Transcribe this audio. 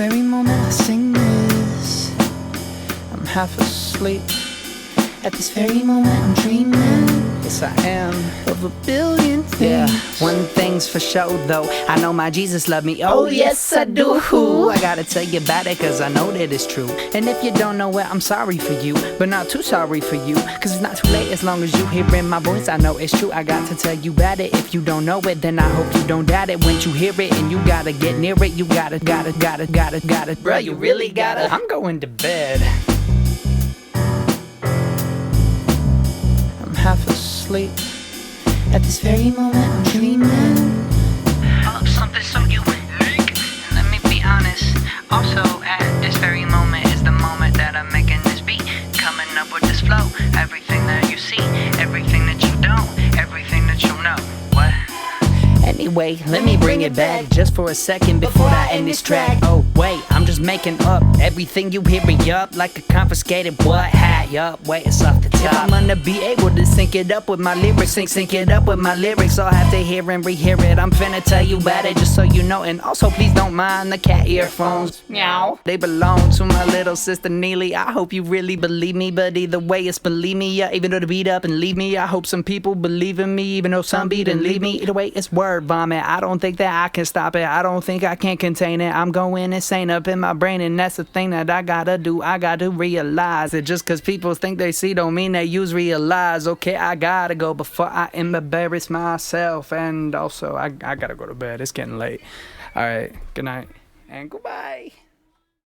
very moment I sing this, I'm half asleep. At this very moment I'm dreaming, yes I am, of a billion things. Yeah, one thing's for sure though, I know my Jesus love me, oh yes I do. I gotta tell you about it cause I know that it's true. And if you don't know it, I'm sorry for you, but not too sorry for you, cause it's not too late as long as you hearing my voice. I know it's true, I got to tell you about it. If you don't know it, then I hope you don't doubt it. When you hear it and you gotta get near it, you gotta, bruh, you really gotta. I'm going to bed, half asleep. At this very moment I'm dreaming of something so unique. And let me be honest, also at this very moment is the moment that I'm making this beat, coming up with this flow. Everything that you see, everything that you don't, everything that you know. What? Anyway, let me bring it back just for a second before I end this track. Oh wait, I'm just making up everything you hearing, yup, like a confiscated what hat, yup, wait, it's off the top. If I'm gonna be able to sync it up with my lyrics, sync it up with my lyrics, I'll have to hear and rehear it. I'm finna tell you about it just so you know. And also please don't mind the cat earphones, meow, they belong to my little sister Neely. I hope you really believe me, but either way it's believe me, yeah. Even though the beat up and leave me, I hope some people believe in me, even though some beat and leave me. Either way it's word vomit, I don't think that I can stop it, I don't think I can contain it. I'm going insane up in my brain, and that's the thing that I gotta do. I gotta realize it. Just cause people think they see don't mean they use realize. Okay, I gotta go before I embarrass myself. And also I gotta go to bed, it's getting late. Alright, good night and goodbye.